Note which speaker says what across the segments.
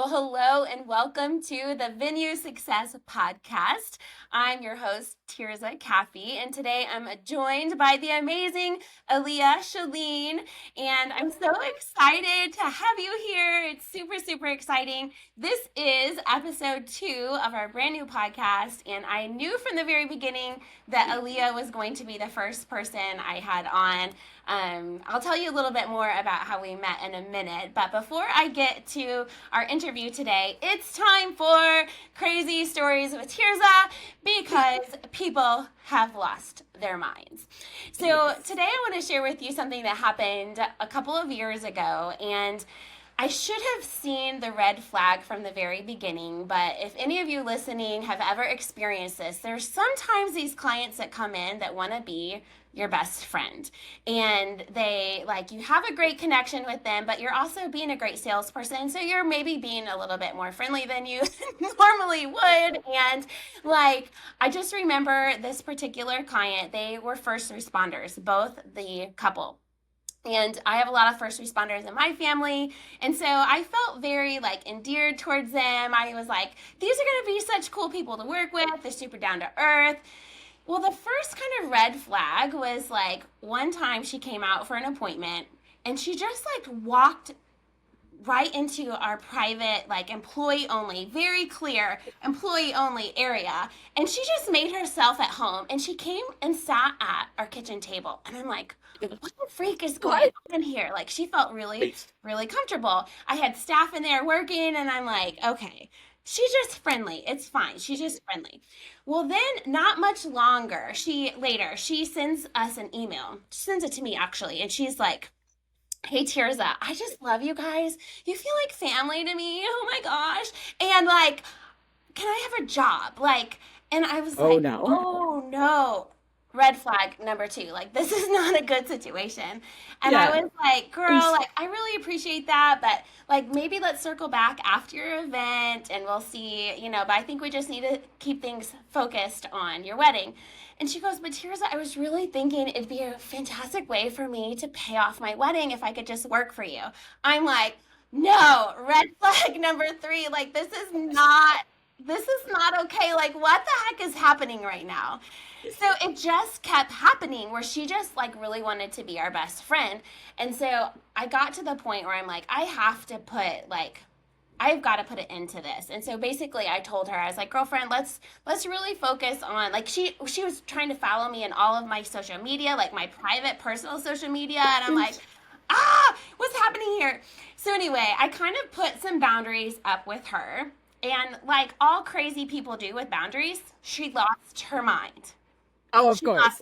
Speaker 1: Well, hello and welcome to the Venue Success Podcast. I'm your host, Tirzah, and today I'm joined by the amazing Aleah Chilleen, and I'm so excited to have you here. It's super, super exciting. This is episode 2 of our brand new podcast, and I knew from the very beginning that Aleah was going to be the first person I had on. I'll tell you a little bit more about how we met in a minute, but before I get to our interview today, it's time for Crazy Stories with Tirzah because people have lost their minds. So today I want to share with you something that happened a couple of years ago, and I should have seen the red flag from the very beginning, but if any of you listening have ever experienced this, there's sometimes these clients that come in that want to be your best friend, and they you have a great connection with them, but you're also being a great salesperson, so you're maybe being a little bit more friendly than you normally would. And I just remember this particular client, they were first responders, both the couple. And I have a lot of first responders in my family. And so I felt very endeared towards them. I was like, these are going to be such cool people to work with. They're super down to earth. Well, the first kind of red flag was one time she came out for an appointment and she just walked right into our private, employee only, very clear employee only area. And she just made herself at home and she came and sat at our kitchen table. And I'm like, what the freak is going on here? She felt really, really comfortable. I had staff in there working and I'm like, okay, she's just friendly. It's fine. She's just friendly. Well, then not much longer, she sends us an email. She sends it to me actually. And she's like, hey, Tirzah, I just love you guys. You feel like family to me. Oh my gosh. And can I have a job? And I was
Speaker 2: Oh no.
Speaker 1: oh no. Red flag number 2. This is not a good situation. And
Speaker 2: Yeah.
Speaker 1: I was like, girl, I really appreciate that, but maybe let's circle back after your event and we'll see, but I think we just need to keep things focused on your wedding. And she goes, but Tirzah, I was really thinking it'd be a fantastic way for me to pay off my wedding if I could just work for you. I'm like, no, red flag number 3. This is not okay. What the heck is happening right now? So it just kept happening where she just really wanted to be our best friend. And so I got to the point where I'm like, I've got to put an end to this. And so basically I told her, I was like, girlfriend, let's really focus on she was trying to follow me in all of my social media, my private personal social media. And I'm like, what's happening here? So anyway, I kind of put some boundaries up with her. And all crazy people do with boundaries, she lost her mind.
Speaker 2: Oh, of course.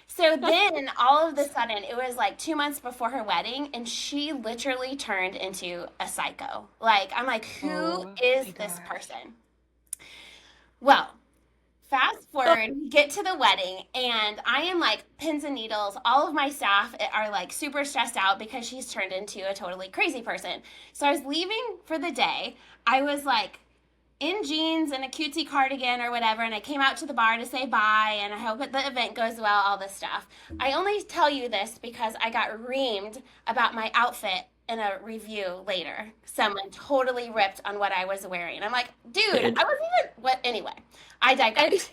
Speaker 1: So then all of a sudden, it was 2 months before her wedding, and she literally turned into a psycho. I'm like, who is this person? Well, fast forward, get to the wedding, and I am pins and needles. All of my staff are super stressed out because she's turned into a totally crazy person. So I was leaving for the day. I was in jeans and a cutesy cardigan or whatever, and I came out to the bar to say bye, and I hope that the event goes well, all this stuff. I only tell you this because I got reamed about my outfit in a review later. Someone totally ripped on what I was wearing. I'm like, dude, I wasn't even, what, anyway, I digress.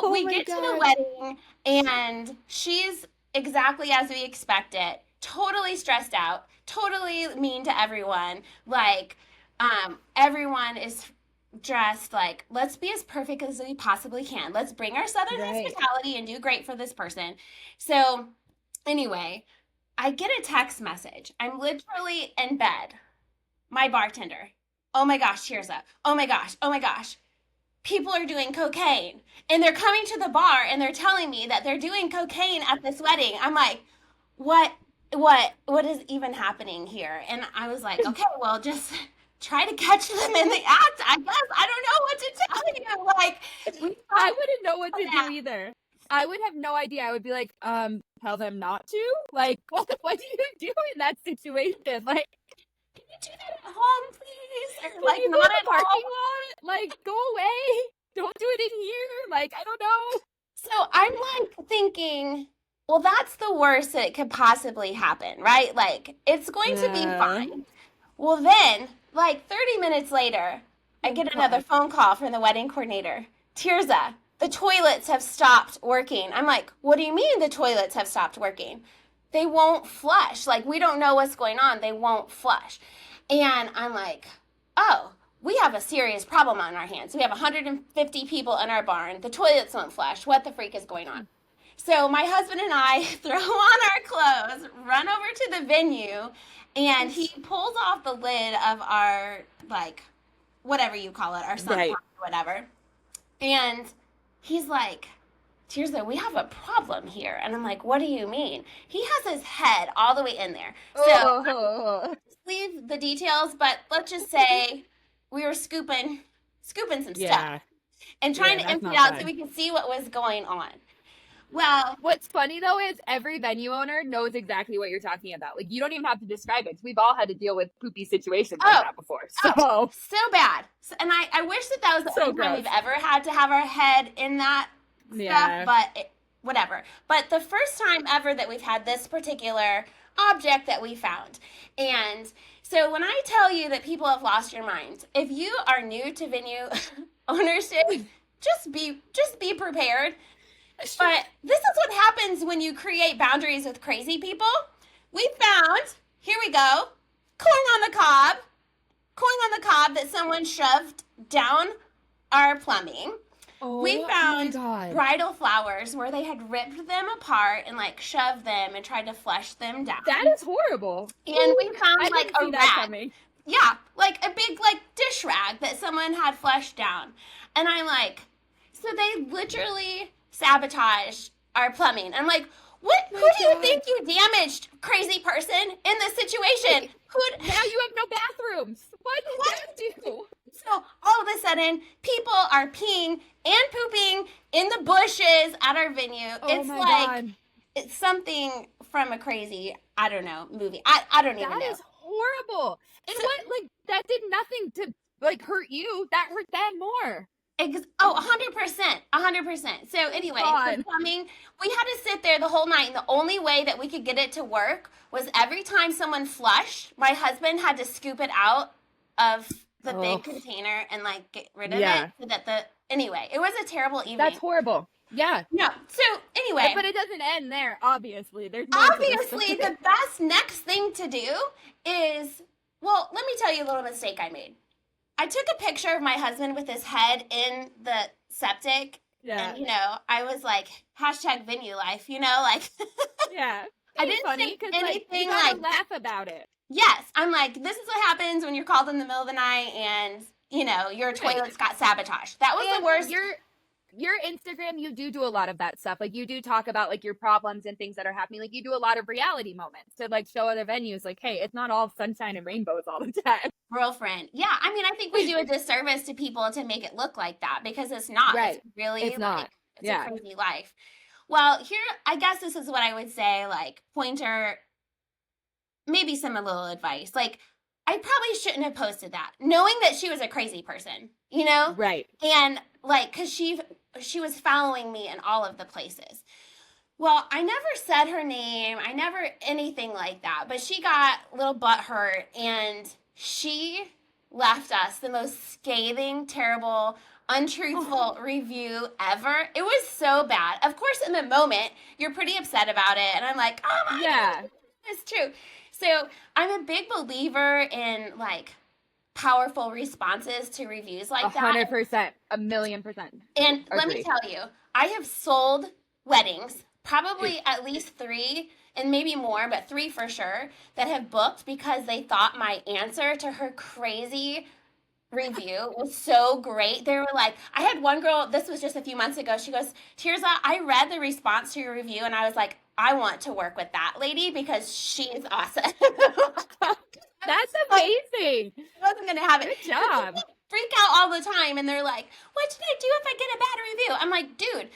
Speaker 1: We get to the wedding, and she's exactly as we expected, totally stressed out, totally mean to everyone, everyone is dressed let's be as perfect as we possibly can. Let's bring our Southern hospitality and do great for this person. So anyway, I get a text message. I'm literally in bed. My bartender. Oh my gosh, Tirzah. Oh my gosh. People are doing cocaine. And they're coming to the bar and they're telling me that they're doing cocaine at this wedding. I'm like, what is even happening here? And I was like, okay, well, just try to catch them in the act, I guess. I don't know what to tell you.
Speaker 2: I wouldn't know what to do either. I would have no idea. I would be like, tell them not to? What do you do in that situation? Can
Speaker 1: you do that at home, please? Or
Speaker 2: you not at parking lot? Go away. Don't do it in here. I don't know.
Speaker 1: So I'm thinking, Well, that's the worst that could possibly happen, right? Like, it's going to be
Speaker 2: Yeah.
Speaker 1: fine. Well, then, like 30 minutes later, I
Speaker 2: Oh
Speaker 1: get another
Speaker 2: God.
Speaker 1: phone call from the wedding coordinator. Tirzah, the toilets have stopped working. I'm like, what do you mean the toilets have stopped working? They won't flush. Like, we don't know what's going on. They won't flush. And I'm like, oh, we have a serious problem on our hands. We have 150 people in our barn. The toilets won't flush. What the freak is going on? So my husband and I throw on our clothes, run over to the venue, and he pulls off the lid of our, like, whatever you call it, our sump
Speaker 2: Right.
Speaker 1: pump or whatever. And he's like, Tirzah, we have a problem here. And I'm like, what do you mean? He has his head all the way in there. So
Speaker 2: Oh.
Speaker 1: leave the details, but let's just say we were scooping some stuff
Speaker 2: Yeah.
Speaker 1: and
Speaker 2: Yeah,
Speaker 1: trying to
Speaker 2: that's
Speaker 1: empty it
Speaker 2: not
Speaker 1: out so
Speaker 2: fun.
Speaker 1: we could see what was going on. Well,
Speaker 2: What's funny though is every venue owner knows exactly what you're talking about. Like you don't even have to describe it. We've all had to deal with poopy situations like
Speaker 1: oh,
Speaker 2: that before.
Speaker 1: oh,
Speaker 2: So
Speaker 1: so bad. So, and I wish that that was the
Speaker 2: so
Speaker 1: only time
Speaker 2: gross.
Speaker 1: we've ever had to have our head in that stuff,
Speaker 2: Yeah.
Speaker 1: but whatever. But the first time ever that we've had this particular object that we found. And so when I tell you that people have lost your mind, if you are new to venue ownership, just be prepared. But this is what happens when you create boundaries with crazy people. We found, here we go, corn on the cob that someone shoved down our plumbing. We
Speaker 2: Oh my
Speaker 1: found
Speaker 2: God.
Speaker 1: bridal flowers where they had ripped them apart and like shoved them and tried to flush them down.
Speaker 2: That is horrible.
Speaker 1: And we found
Speaker 2: I
Speaker 1: like
Speaker 2: didn't
Speaker 1: a
Speaker 2: see that
Speaker 1: rag.
Speaker 2: coming.
Speaker 1: Yeah, like a big like dish rag that someone had flushed down. And I'm like, so they literally sabotaged our plumbing. I'm like, what? Who
Speaker 2: My
Speaker 1: do you
Speaker 2: God.
Speaker 1: think you damaged, crazy person, in this situation? Who?
Speaker 2: Now you have no bathrooms. What did that do?
Speaker 1: So all of a sudden, people are peeing and pooping in the bushes at our venue.
Speaker 2: Oh
Speaker 1: It's
Speaker 2: my
Speaker 1: like
Speaker 2: God.
Speaker 1: it's something from a crazy, I don't know, movie. I don't even
Speaker 2: That
Speaker 1: know.
Speaker 2: is horrible. And
Speaker 1: So-
Speaker 2: what, like, that did nothing to, like, hurt you. That hurt them more.
Speaker 1: Oh, 100%, 100%. So anyway, the
Speaker 2: God.
Speaker 1: plumbing, we had to sit there the whole night, and the only way that we could get it to work was every time someone flushed, my husband had to scoop it out of the big
Speaker 2: Oh.
Speaker 1: container and like get rid of
Speaker 2: Yeah.
Speaker 1: it so that anyway, it was a terrible evening.
Speaker 2: That's horrible. Yeah.
Speaker 1: No. So anyway,
Speaker 2: But it doesn't end there, obviously. There's more to this
Speaker 1: obviously
Speaker 2: story.
Speaker 1: the best next thing to do is, well, let me tell you a little mistake I made. I took a picture of my husband with his head in the septic.
Speaker 2: Yeah.
Speaker 1: And, I was like, hashtag venue life, like,
Speaker 2: Yeah.
Speaker 1: I
Speaker 2: It's
Speaker 1: didn't
Speaker 2: funny
Speaker 1: say
Speaker 2: because, like,
Speaker 1: anything
Speaker 2: you gotta
Speaker 1: like,
Speaker 2: laugh about it.
Speaker 1: yes. I'm like, this is what happens when you're called in the middle of the night and, your toilets got sabotaged. That was the worst.
Speaker 2: Your Instagram, you do a lot of that stuff. Like, you do talk about, like, your problems and things that are happening. Like, you do a lot of reality moments to, like, show other venues, like, hey, it's not all sunshine and rainbows all the time.
Speaker 1: Girlfriend. Yeah. I mean, I think we do a disservice to people to make it look like that because it's not.
Speaker 2: Right.
Speaker 1: It's really,
Speaker 2: It's not.
Speaker 1: it's
Speaker 2: Yeah.
Speaker 1: a crazy life. Well, here, I guess this is what I would say, like, pointer, maybe some a little advice. Like, I probably shouldn't have posted that, knowing that she was a crazy person,
Speaker 2: Right.
Speaker 1: And, like, because she was following me in all of the places. Well, I never said her name. I never anything like that. But she got a little butthurt and she left us the most scathing, terrible, untruthful review ever. It was so bad. Of course, in the moment, you're pretty upset about it. And I'm like, oh my
Speaker 2: Yeah.
Speaker 1: God, it's true. So I'm a big believer in like powerful responses to reviews like that.
Speaker 2: 100%. 1,000,000%.
Speaker 1: And let me
Speaker 2: Agreed.
Speaker 1: tell you, I have sold weddings, probably at least 3 and maybe more, but 3 for sure, that have booked because they thought my answer to her crazy review was so great. They were like, I had one girl, this was just a few months ago, she goes, Tirzah, I read the response to your review and I was like, I want to work with that lady because she's awesome.
Speaker 2: That's amazing.
Speaker 1: I wasn't going to have it.
Speaker 2: Good job.
Speaker 1: Freak out all the time and they're like, what should I do if I get a bad review? I'm like, dude,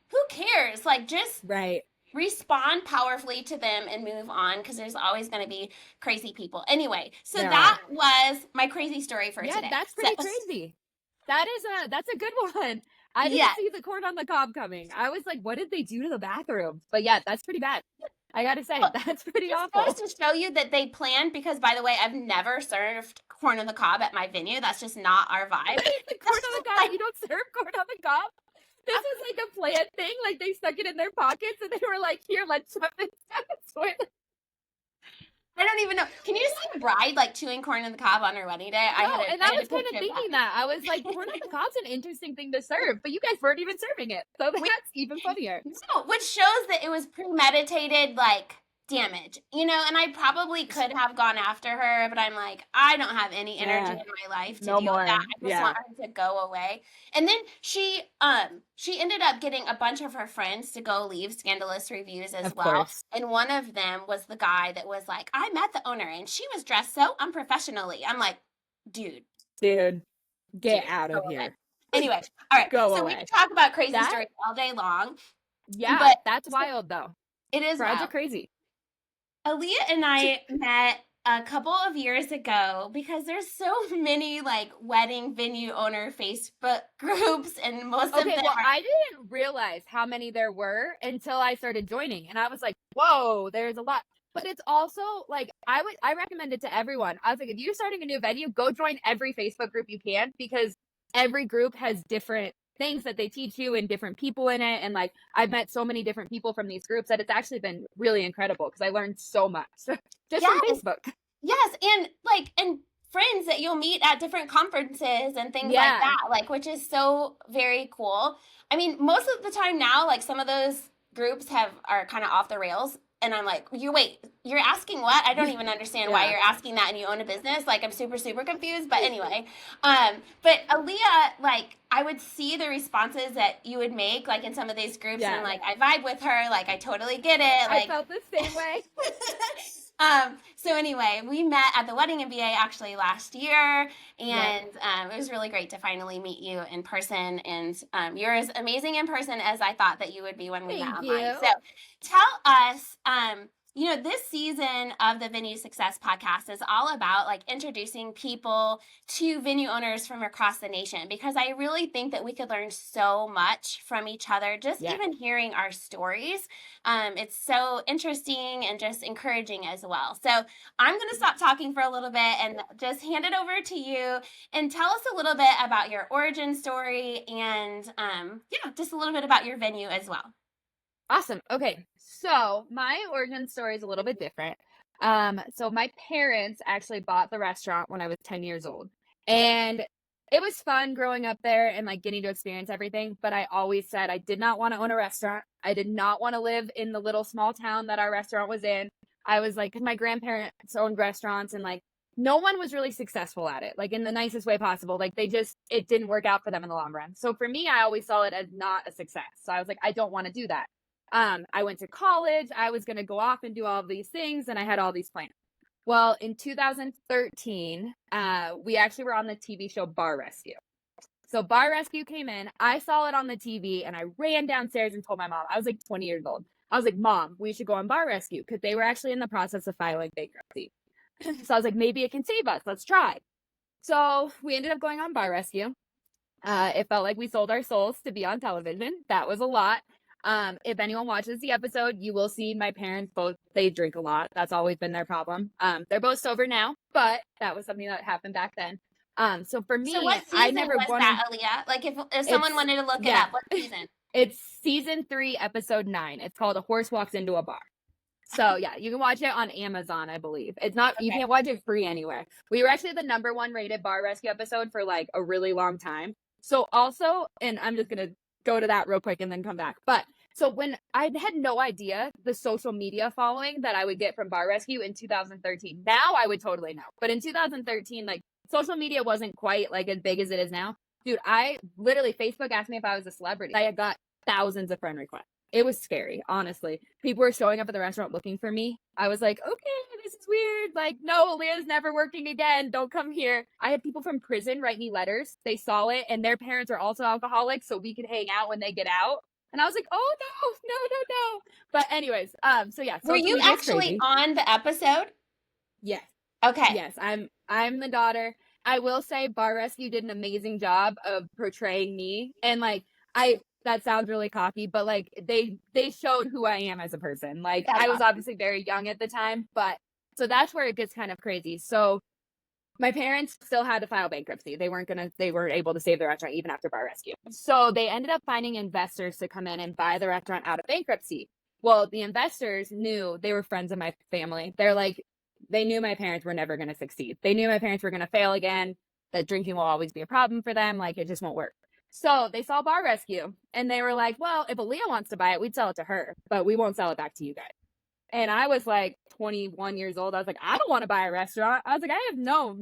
Speaker 1: who cares? Like, just
Speaker 2: Right.
Speaker 1: respond powerfully to them and move on because there's always going to be crazy people. Anyway, so
Speaker 2: Yeah.
Speaker 1: that was my crazy story for
Speaker 2: Yeah,
Speaker 1: today.
Speaker 2: that's pretty
Speaker 1: So-
Speaker 2: crazy. That's a good one. I didn't
Speaker 1: Yes.
Speaker 2: see the corn on the cob coming. I was like, what did they do to the bathroom? But yeah, that's pretty bad. I gotta say,
Speaker 1: Well,
Speaker 2: that's pretty
Speaker 1: just goes
Speaker 2: awful.
Speaker 1: to show you that they planned because, by the way, I've never served corn on the cob at my venue. That's just not our vibe.
Speaker 2: The corn on the cob,
Speaker 1: Like,
Speaker 2: you don't serve corn on the cob? This was like a planned thing. Like they stuck it in their pockets and they were like, here, let's shove it down the toilet.
Speaker 1: I don't even know. Can you see a bride like chewing corn on the cob on her wedding day?
Speaker 2: No,
Speaker 1: I
Speaker 2: and I
Speaker 1: had
Speaker 2: was
Speaker 1: a
Speaker 2: kind
Speaker 1: picture
Speaker 2: of
Speaker 1: of that.
Speaker 2: thinking that. I was like, corn on the cob's an interesting thing to serve, but you guys weren't even serving it. So
Speaker 1: We
Speaker 2: that's even funnier.
Speaker 1: No, which shows that it was premeditated, like damage, and I probably could have gone after her, but I'm like, I don't have any energy
Speaker 2: Yeah,
Speaker 1: in my life to
Speaker 2: no
Speaker 1: deal with that.
Speaker 2: more.
Speaker 1: I just
Speaker 2: Yeah,
Speaker 1: want her to go away. And then she ended up getting a bunch of her friends to go leave scandalous reviews as
Speaker 2: of
Speaker 1: well.
Speaker 2: course.
Speaker 1: And one of them was the guy that was like, I met the owner and she was dressed so unprofessionally. I'm like, dude,
Speaker 2: Dude,
Speaker 1: dude,
Speaker 2: get out
Speaker 1: go
Speaker 2: of
Speaker 1: away.
Speaker 2: here.
Speaker 1: Anyway, all right.
Speaker 2: Go
Speaker 1: So we
Speaker 2: away.
Speaker 1: can talk about crazy
Speaker 2: That,
Speaker 1: stories all day long,
Speaker 2: yeah,
Speaker 1: but
Speaker 2: that's wild though.
Speaker 1: it is
Speaker 2: Brides are
Speaker 1: wild.
Speaker 2: crazy.
Speaker 1: Aleah and I met a couple of years ago because there's so many like wedding venue owner Facebook groups, and most of
Speaker 2: Okay,
Speaker 1: them
Speaker 2: well,
Speaker 1: are.
Speaker 2: I didn't realize how many there were until I started joining, and I was like, "Whoa, there's a lot." But it's also like I recommend it to everyone. I was like, if you're starting a new venue, go join every Facebook group you can because every group has different things that they teach you and different people in it. And like I've met so many different people from these groups that it's actually been really incredible because I learned so much just from
Speaker 1: Yes,
Speaker 2: Facebook.
Speaker 1: yes, and friends that you'll meet at different conferences and things like
Speaker 2: Yeah,
Speaker 1: that, like which is so very cool. I mean, most of the time now, like some of those groups are kind of off the rails. And I'm like, you're asking what? I don't even understand why
Speaker 2: yeah,
Speaker 1: you're asking that and you own a business. Like I'm super, super confused. But anyway, but Aleah, like I would see the responses that you would make like in some of these groups and
Speaker 2: yeah.
Speaker 1: like I vibe with her, like I totally get it.
Speaker 2: I
Speaker 1: Like
Speaker 2: felt the same way.
Speaker 1: so anyway, we met at the wedding MBA actually last year,
Speaker 2: Yep.
Speaker 1: and it was really great to finally meet you in person. And you're as amazing in person as I thought that you would be when we met
Speaker 2: Thank
Speaker 1: online.
Speaker 2: you.
Speaker 1: So tell us, this season of the Venue Success podcast is all about like introducing people to venue owners from across the nation because I really think that we could learn so much from each other, just
Speaker 2: Yeah.
Speaker 1: even hearing our stories. It's so interesting and just encouraging as well. So I'm going to stop talking for a little bit and just hand it over to you and tell us a little bit about your origin story and just a little bit about your venue as well.
Speaker 2: Awesome. Okay. So my origin story is a little bit different. So my parents actually bought the restaurant when I was 10 years old. And it was fun growing up there and like getting to experience everything. But I always said I did not want to own a restaurant. I did not want to live in the little small town that our restaurant was in. I was like, because my grandparents owned restaurants and like no one was really successful at it, like in the nicest way possible. Like it didn't work out for them in the long run. So for me, I always saw it as not a success. So I was like, I don't want to do that. I went to college. I was going to go off and do all of these things, and I had all these plans. Well, in 2013, we actually were on the TV show Bar Rescue. So Bar Rescue came in. I saw it on the TV, and I ran downstairs and told my mom. I was like 20 years old. I was like, Mom, we should go on Bar Rescue because they were actually in the process of filing bankruptcy. So I was like, maybe it can save us. Let's try. So we ended up going on Bar Rescue. It felt like we sold our souls to be on television. That was a lot. If anyone watches the episode, you will see my parents both, they drink a lot. That's always been their problem. They're both sober now, but that was something that happened back then. So for
Speaker 1: So
Speaker 2: me,
Speaker 1: what
Speaker 2: I
Speaker 1: season
Speaker 2: never
Speaker 1: was
Speaker 2: wanted,
Speaker 1: that, Aleah? Like if someone wanted to look it
Speaker 2: yeah,
Speaker 1: up, what season?
Speaker 2: it's season 3, episode 9. It's called A Horse Walks Into a Bar. So yeah, you can watch it on Amazon, I believe. It's not, you
Speaker 1: Okay.
Speaker 2: can't watch it free anywhere. We were actually the #1 rated Bar Rescue episode for like a really long time. So also, and I'm just going to go to that real quick and then come back. But so when I had no idea the social media following that I would get from Bar Rescue in 2013, now I would totally know. But in 2013, like social media wasn't quite like as big as it is now. Dude, I literally, Facebook asked me if I was a celebrity. I had got thousands of friend requests. It was scary, honestly. People were showing up at the restaurant looking for me. I was like, okay, this is weird. Like, no, Aleah's never working again. Don't come here. I had people from prison write me letters. They saw it, and their parents are also alcoholics, so we could hang out when they get out. And I was like, oh no. But anyways, so yeah,
Speaker 1: Were
Speaker 2: social
Speaker 1: you
Speaker 2: media is
Speaker 1: actually
Speaker 2: crazy.
Speaker 1: on the episode?
Speaker 2: Yes.
Speaker 1: Okay.
Speaker 2: Yes, I'm the daughter. I will say Bar Rescue did an amazing job of portraying me. And like that sounds really cocky, but like they showed who I am as a person. Like
Speaker 1: That's
Speaker 2: I was
Speaker 1: awesome.
Speaker 2: obviously very young at the time, but so that's where it gets kind of crazy. So my parents still had to file bankruptcy. They weren't able to save the restaurant even after bar rescue. So they ended up finding investors to come in and buy the restaurant out of bankruptcy. Well, the investors knew, they were friends of my family. They knew my parents were never going to succeed. They knew my parents were going to fail again, that drinking will always be a problem for them. Like it just won't work. So they saw bar rescue and they were like, well, if Aleah wants to buy it, we'd sell it to her, but we won't sell it back to you guys. And I was like 21 years old. I was like, I don't want to buy a restaurant. I was like, I have no.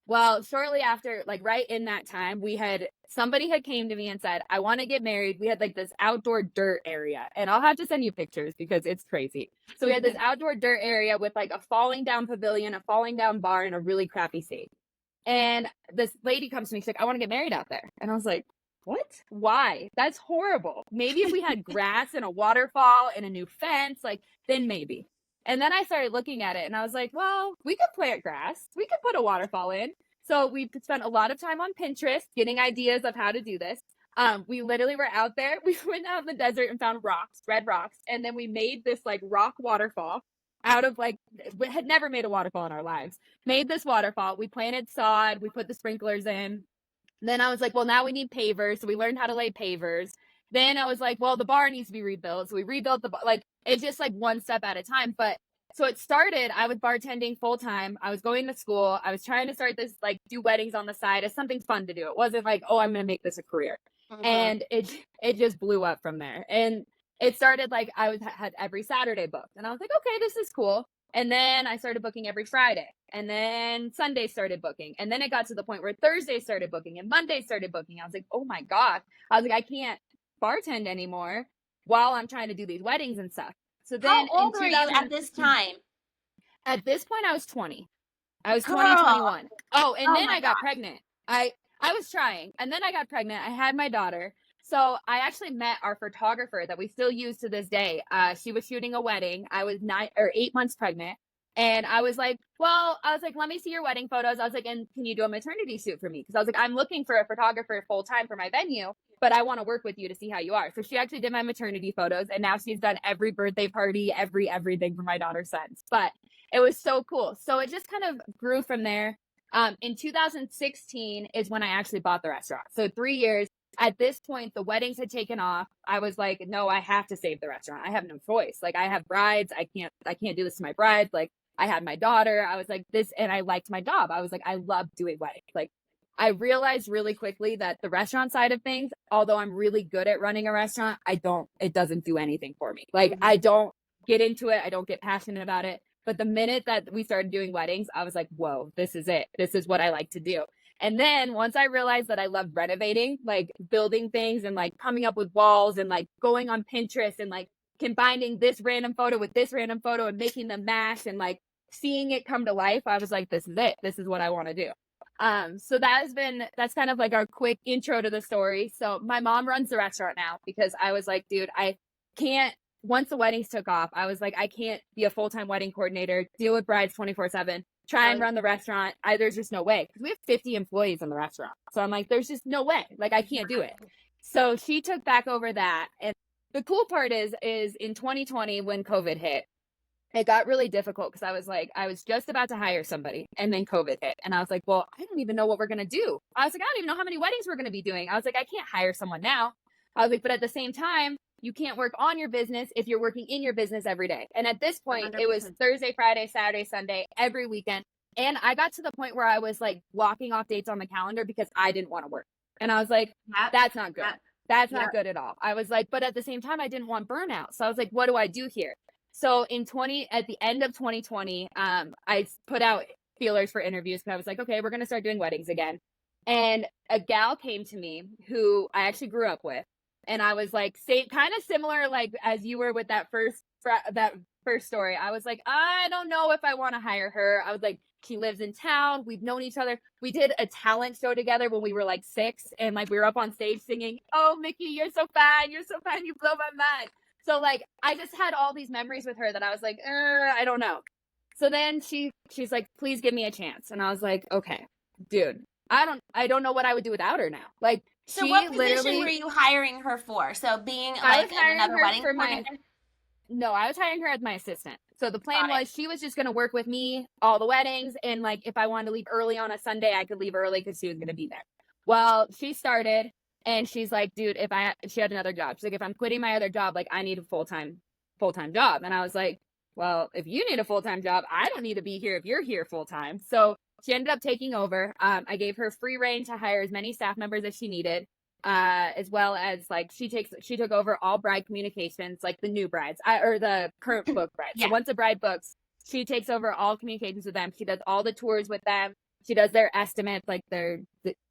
Speaker 2: Well, shortly after, like right in that time, somebody had came to me and said, I want to get married. We had like this outdoor dirt area, and I'll have to send you pictures because it's crazy. So we had this outdoor dirt area with like a falling down pavilion, a falling down bar, and a really crappy stage. And this lady comes to me, she's like, I want to get married out there. And I was like, what? Why? That's horrible. Maybe if we had grass and a waterfall and a new fence, like then maybe. And then I started looking at it and I was like, well, we could plant grass. We could put a waterfall in. So we spent a lot of time on Pinterest getting ideas of how to do this. We literally were out there. We went out in the desert and found rocks, red rocks. And then we made this like rock waterfall out of like, we had never made a waterfall in our lives. Made this waterfall. We planted sod. We put the sprinklers in. Then I was like, well, now we need pavers. So we learned how to lay pavers. Then I was like, well, the bar needs to be rebuilt. So we rebuilt the bar. Like, it's just like one step at a time. But so it started, I was bartending full time. I was going to school. I was trying to start this, like, do weddings on the side as something fun to do. It wasn't like, oh, I'm going to make this a career.
Speaker 1: Mhm.
Speaker 2: And it just blew up from there. And it started like had every Saturday booked. And I was like, okay, this is cool. And then I started booking every Friday. And then Sunday started booking. And then it got to the point where Thursday started booking and Monday started booking. I was like, oh my God. I was like, I can't bartend anymore while I'm trying to do these weddings and stuff. So then
Speaker 1: How old were you at this time?
Speaker 2: at this point, I was 20. I was
Speaker 1: Girl.
Speaker 2: 21. Oh, and
Speaker 1: Oh
Speaker 2: then
Speaker 1: my
Speaker 2: I got
Speaker 1: God.
Speaker 2: pregnant. I was trying. And then I got pregnant. I had my daughter. So I actually met our photographer that we still use to this day. She was shooting a wedding. I was 8 months pregnant. And I was like, let me see your wedding photos. I was like, and can you do a maternity shoot for me? Because I was like, I'm looking for a photographer full time for my venue, but I want to work with you to see how you are. So she actually did my maternity photos, and now she's done every birthday party, everything for my daughter's sons. But it was so cool. So it just kind of grew from there. In 2016 is when I actually bought the restaurant. So 3 years. At this point, the weddings had taken off. I was like, no, I have to save the restaurant. I have no choice. Like, I have brides. I can't do this to my brides. Like, I had my daughter. I was like this, and I liked my job. I was like, I love doing weddings. Like, I realized really quickly that the restaurant side of things, although I'm really good at running a restaurant, it doesn't do anything for me. Like, I don't get into it. I don't get passionate about it. But the minute that we started doing weddings, I was like, whoa, this is it. This is what I like to do. And then once I realized that I love renovating, like building things and like coming up with walls and like going on Pinterest and like combining this random photo with this random photo and making them match and like seeing it come to life, I was like, this is it. This is what I want to do. So that's kind of like our quick intro to the story. So my mom runs the restaurant now because I was like, dude, I can't, once the weddings took off, I was like, I can't be a full-time wedding coordinator, deal with brides 24/7, try and run the restaurant. There's just no way because we have 50 employees in the restaurant. So I'm like, there's just no way. Like, I can't do it. So she took back over that. And the cool part is in 2020 when COVID hit, it got really difficult because I was just about to hire somebody and then COVID hit. And I was like, well, I don't even know what we're going to do. I was like, I don't even know how many weddings we're going to be doing. I was like, I can't hire someone now. I was like, but at the same time, you can't work on your business if you're working in your business every day. And at this point,
Speaker 1: 100%.
Speaker 2: it was Thursday, Friday, Saturday, Sunday, every weekend. And I got to the point where I was like blocking off dates on the calendar because I didn't want to work. And I was like, that's not good. That's not good at all. I was like, but at the same time, I didn't want burnout. So I was like, what do I do here? So at the end of 2020, I put out feelers for interviews because I was like, okay, we're going to start doing weddings again. And a gal came to me who I actually grew up with. And I was like, kind of similar, like as you were with that first story. I was like, I don't know if I want to hire her. I was like, she lives in town. We've known each other. We did a talent show together when we were like 6. And like, we were up on stage singing, oh, Mickey, you're so fine. You're so fine. You blow my mind. So like, I just had all these memories with her that I was like, I don't know. So then she's like, please give me a chance. And I was like, okay, dude, I don't know what I would do without her now. Like,
Speaker 1: So what
Speaker 2: She
Speaker 1: position were
Speaker 2: literally,
Speaker 1: you hiring her for? So being
Speaker 2: I was
Speaker 1: like
Speaker 2: hiring
Speaker 1: another
Speaker 2: her
Speaker 1: wedding
Speaker 2: for
Speaker 1: coordinator?
Speaker 2: no, I was hiring her as my assistant. So the plan
Speaker 1: Got it.
Speaker 2: was she was just going to work with me all the weddings. And like, if I wanted to leave early on a Sunday, I could leave early because she was going to be there. Well, she started and she's like, dude, she had another job. She's like, if I'm quitting my other job, like I need a full-time job. And I was like, well, if you need a full-time job, I don't need to be here if you're here full-time. So she ended up taking over. I gave her free reign to hire as many staff members as she needed, as well as like she took over all bride communications, like the new brides, or the current book brides. So
Speaker 1: Yeah.
Speaker 2: once a bride books, she takes over all communications with them. She does all the tours with them. She does their estimates, like their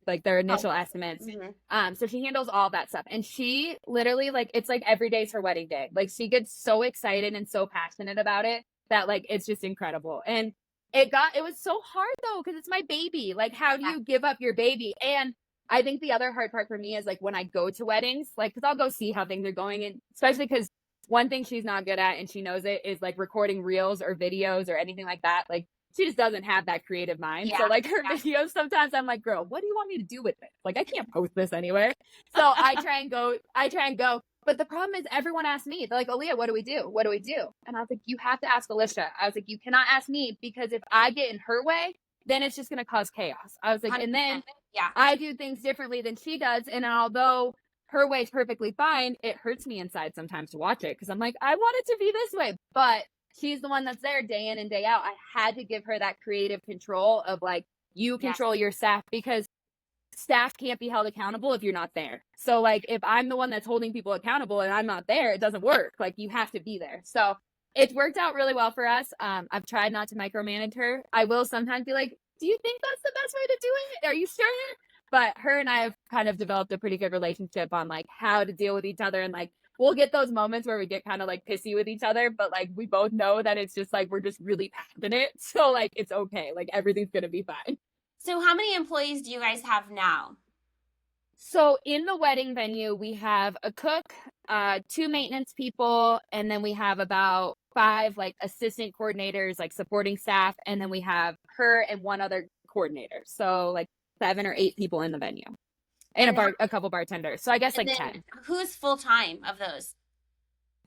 Speaker 1: Oh.
Speaker 2: initial estimates.
Speaker 1: Mm-hmm.
Speaker 2: So she handles all that stuff. And she literally, like, it's like every day's her wedding day. Like she gets so excited and so passionate about it that like it's just incredible. And it was so hard though, because it's my baby. Like, how do
Speaker 1: Yeah.
Speaker 2: you give up your baby? And I think the other hard part for me is like when I go to weddings, like, because I'll go see how things are going, and especially because one thing she's not good at, and she knows it, is like recording reels or videos or anything like that. Like, she just doesn't have that creative mind. So
Speaker 1: Yeah.
Speaker 2: like her videos, sometimes I'm like, girl, what do you want me to do with this? Like, I can't post this anywhere. So I try and go. But the problem is everyone asks me, they're like, Aleah, what do we do? What do we do? And I was like, you have to ask Alicia. I was like, you cannot ask me, because if I get in her way, then it's just going to cause chaos. I was like, and then
Speaker 1: Yeah.
Speaker 2: I do things differently than she does. And although her way is perfectly fine, it hurts me inside sometimes to watch it, because I'm like, I want it to be this way. But she's the one that's there day in and day out. I had to give her that creative control of like, you control your staff, because staff can't be held accountable if you're not there. So like, if I'm the one that's holding people accountable and I'm not there, it doesn't work. Like, you have to be there. So it's worked out really well for us. I've tried not to micromanage her. I will sometimes be like, do you think that's the best way to do it? Are you sure? But her and I have kind of developed a pretty good relationship on like how to deal with each other. And like, we'll get those moments where we get kind of like pissy with each other, but like we both know that it's just like we're just really passionate. So like, it's okay. Like, everything's gonna be fine.
Speaker 1: So how many employees do you guys have now?
Speaker 2: So in the wedding venue, we have a cook, 2 maintenance people, and then we have about 5 like assistant coordinators, like supporting staff, and then we have her and 1 other coordinator. So like 7 or 8 people in the venue, and a couple bartenders. So I guess like 10.
Speaker 1: Who's full time of those?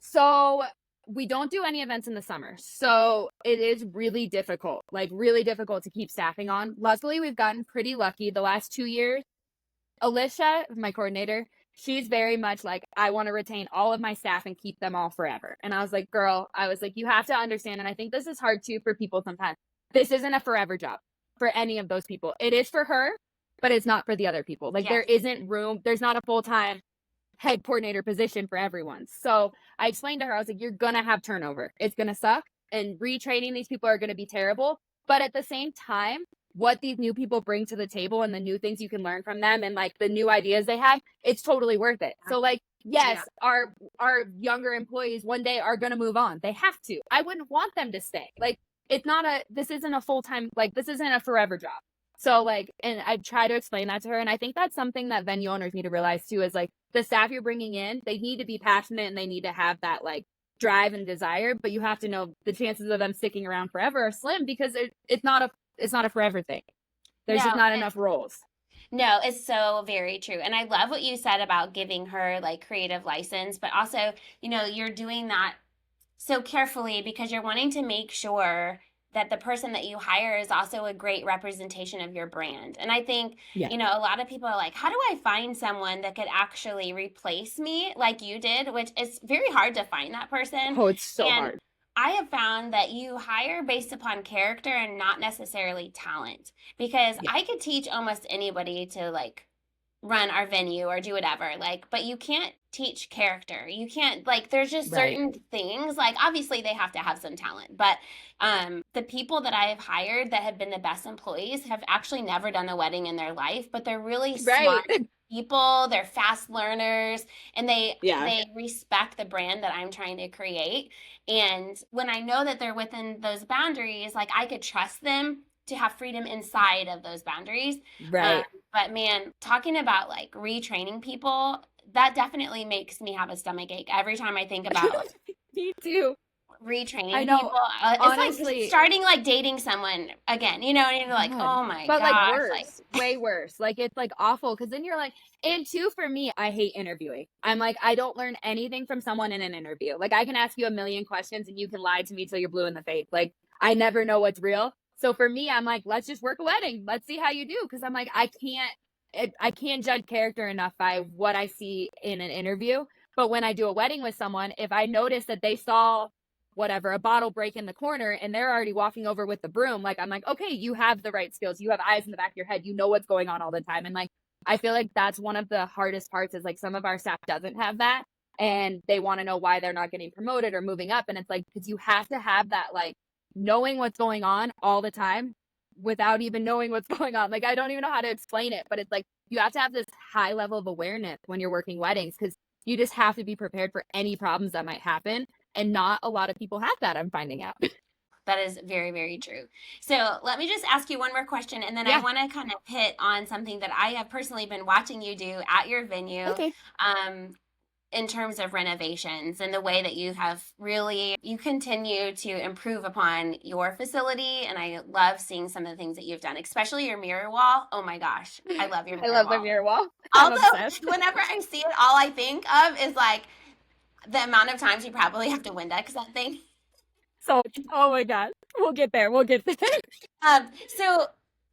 Speaker 2: So we don't do any events in the summer. So it is really difficult, to keep staffing on. Luckily, we've gotten pretty lucky the last 2 years. Alicia, my coordinator, she's very much like, I want to retain all of my staff and keep them all forever. And I was like, girl, you have to understand. And I think this is hard too for people sometimes. This isn't a forever job for any of those people. It is for her, but it's not for the other people. Like, there isn't room. There's not a full-time head coordinator position for everyone. So I explained to her, I was like, you're going to have turnover. It's going to suck. And retraining these people are going to be terrible. But at the same time, what these new people bring to the table and the new things you can learn from them and like the new ideas they have, it's totally worth it. So like, yes, our younger employees one day are going to move on. They have to. I wouldn't want them to stay. Like, this isn't a full-time, like, this isn't a forever job. So like, and I try to explain that to her. And I think that's something that venue owners need to realize too, is like, the staff you're bringing in, they need to be passionate and they need to have that like drive and desire, but you have to know the chances of them sticking around forever are slim, because it's not a forever thing. There's just not enough roles.
Speaker 1: No, it's so very true. And I love what you said about giving her like creative license, but also, you're doing that so carefully because you're wanting to make sure that the person that you hire is also a great representation of your brand. And I think, a lot of people are like, how do I find someone that could actually replace me like you did, which is very hard to find that person.
Speaker 2: Oh, it's so hard.
Speaker 1: I have found that you hire based upon character and not necessarily talent, because I could teach almost anybody to like run our venue or do whatever, like, but you can't teach character. You can't, like, there's just certain things, like, obviously they have to have some talent, but the people that I have hired that have been the best employees have actually never done a wedding in their life, but they're really smart people. They're fast learners, and they respect the brand that I'm trying to create. And when I know that they're within those boundaries, like, I could trust them to have freedom inside of those boundaries. But man, talking about like retraining people, that definitely makes me have a stomach ache every time I think about
Speaker 2: Me too. I
Speaker 1: retraining
Speaker 2: know.
Speaker 1: people. It's like
Speaker 2: Honestly,
Speaker 1: starting like dating someone again, you know, and you're like,
Speaker 2: God.
Speaker 1: oh my
Speaker 2: But like
Speaker 1: gosh, like
Speaker 2: worse, way worse. Like it's like awful because then you're like, and two, for me, I hate interviewing. I'm like, I don't learn anything from someone in an interview. Like I can ask you a million questions and you can lie to me till you're blue in the face. Like I never know what's real. So for me, I'm like, let's just work a wedding. Let's see how you do. Cause I'm like, I can't judge character enough by what I see in an interview. But when I do a wedding with someone, if I notice that they saw whatever, a bottle break in the corner and they're already walking over with the broom, like I'm like, okay, you have the right skills. You have eyes in the back of your head. You know what's going on all the time. And like, I feel like that's one of the hardest parts is like some of our staff doesn't have that and they want to know why they're not getting promoted or moving up. And it's like, because you have to have that, like knowing what's going on all the time without even knowing what's going on. Like, I don't even know how to explain it, but it's like, you have to have this high level of awareness when you're working weddings because you just have to be prepared for any problems that might happen. And not a lot of people have that, I'm finding out.
Speaker 1: that is very, very true. So let me just ask you one more question, and then I
Speaker 2: Yeah.
Speaker 1: want to kind of hit on something that I have personally been watching you do at your venue.
Speaker 2: Okay.
Speaker 1: Um, in terms of renovations and the way that you have really you continue to improve upon your facility, and I love seeing some of the things that you've done, especially your mirror wall. Oh my gosh, I love your
Speaker 2: I
Speaker 1: mirror
Speaker 2: love the
Speaker 1: wall.
Speaker 2: mirror wall. I'm
Speaker 1: Although
Speaker 2: obsessed.
Speaker 1: whenever I see it, all I think of is like the amount of times you probably have to Windex that thing.
Speaker 2: So, oh my God. We'll get there. We'll get there.
Speaker 1: So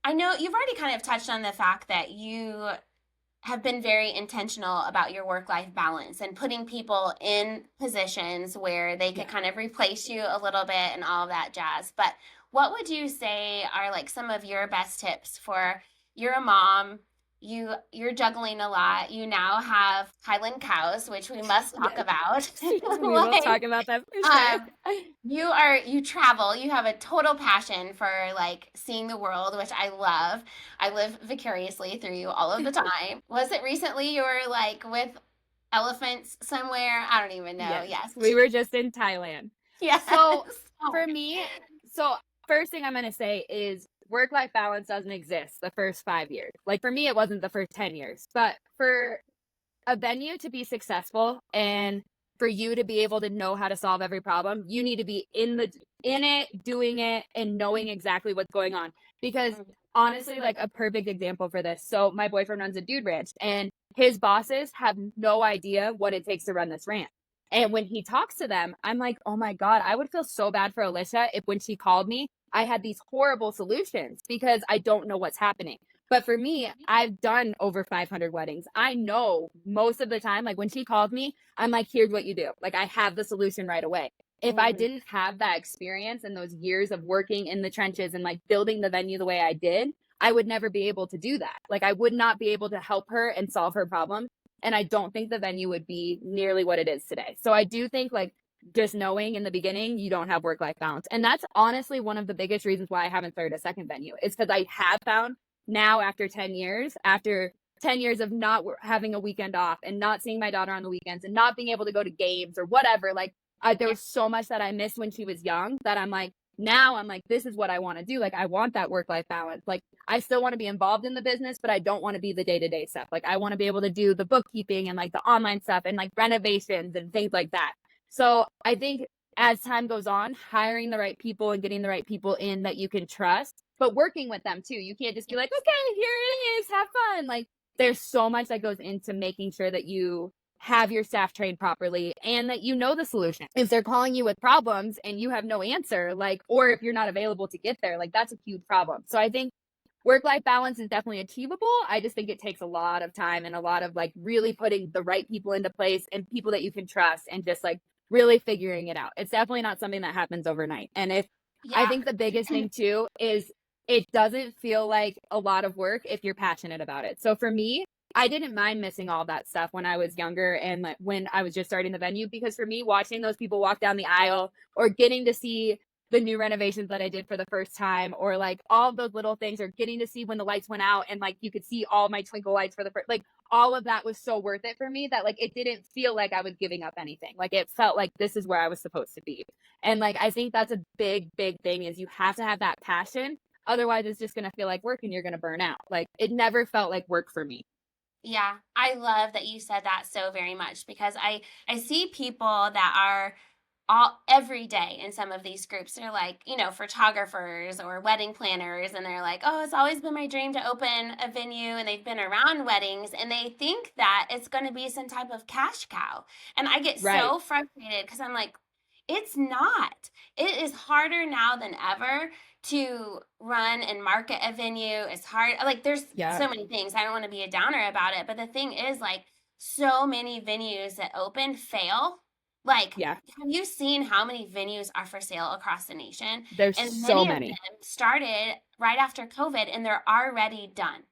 Speaker 1: I know you've already kind of touched on the fact that you have been very intentional about your work life balance and putting people in positions where they could
Speaker 2: Yeah.
Speaker 1: kind of replace you a little bit and all of that jazz. But what would you say are like some of your best tips for you're a mom, you're juggling a lot. You now have Highland cows, which we must talk
Speaker 2: Yes.
Speaker 1: about.
Speaker 2: We will
Speaker 1: Like
Speaker 2: talk about that for sure.
Speaker 1: um, you travel, you have a total passion for like seeing the world, which I love. I live vicariously through you all of the time. Was it recently you were like with elephants somewhere? I don't even know.
Speaker 2: Yes.
Speaker 1: Yes.
Speaker 2: We were just in Thailand.
Speaker 1: Yes.
Speaker 2: So
Speaker 1: Oh,
Speaker 2: for me, so first thing I'm going to say is work life balance doesn't exist the first 5 years. Like for me, it wasn't the first 10 years, but for a venue to be successful and for you to be able to know how to solve every problem, you need to be in it, doing it, and knowing exactly what's going on. Because honestly, like a perfect example for this. So my boyfriend runs a dude ranch and his bosses have no idea what it takes to run this ranch. And when he talks to them, I'm like, oh my God, I would feel so bad for Alicia if when she called me, I had these horrible solutions because I don't know what's happening. But for me, I've done over 500 weddings. I know most of the time, like when she called me, I'm like, here's what you do. Like I have the solution right away. If I
Speaker 1: mhm.
Speaker 2: didn't have that experience and those years of working in the trenches and like building the venue the way I did, I would never be able to do that. Like I would not be able to help her and solve her problems. And I don't think the venue would be nearly what it is today. So I do think like just knowing in the beginning you don't have work life balance. And that's honestly one of the biggest reasons why I haven't started a second venue is because I have found now after 10 years of not having a weekend off and not seeing my daughter on the weekends and not being able to go to games or whatever, like there
Speaker 1: Yeah.
Speaker 2: was so much that I missed when she was young that I'm like, now I'm like, this is what I want to do. Like, I want that work life balance. Like, I still want to be involved in the business, but I don't want to be the day to day stuff. Like, I want to be able to do the bookkeeping and like the online stuff and like renovations and things like that. So I think as time goes on, hiring the right people and getting the right people in that you can trust, but working with them too. You can't just be like, okay, here it is, have fun. Like, there's so much that goes into making sure that you have your staff trained properly and that you know the solution. If they're calling you with problems and you have no answer, like, or if you're not available to get there, like, that's a huge problem. So I think work life balance is definitely achievable. I just think it takes a lot of time and a lot of like really putting the right people into place and people that you can trust and just like really figuring it out. It's definitely not something that happens overnight. And if I
Speaker 1: Yeah.
Speaker 2: think the biggest thing too is it doesn't feel like a lot of work if you're passionate about it. So for me, I didn't mind missing all that stuff when I was younger and like when I was just starting the venue because for me, watching those people walk down the aisle or getting to see the new renovations that I did for the first time, or like all of those little things, or getting to see when the lights went out and like you could see all my twinkle lights for the first, like all of that was so worth it for me that like it didn't feel like I was giving up anything. Like it felt like this is where I was supposed to be. And like I think that's a big, big thing is you have to have that passion. Otherwise, it's just gonna feel like work and you're gonna burn out. Like it never felt like work for me.
Speaker 1: Yeah, I love that you said that so very much because I see people that are every day in some of these groups. They're like, photographers or wedding planners, and they're like, oh, it's always been my dream to open a venue, and they've been around weddings, and they think that it's going to be some type of cash cow. And I get
Speaker 2: Right.
Speaker 1: so frustrated because I'm like, it's not. It is harder now than ever to run and market a venue. It's hard. Like, there's
Speaker 2: Yeah.
Speaker 1: so many things. I don't want to be a downer about it, but the thing is, like, so many venues that open fail. Like,
Speaker 2: Yeah.
Speaker 1: have you seen how many venues are for sale across the nation?
Speaker 2: There's
Speaker 1: And
Speaker 2: so
Speaker 1: many of
Speaker 2: many.
Speaker 1: them started right after COVID, and they're already done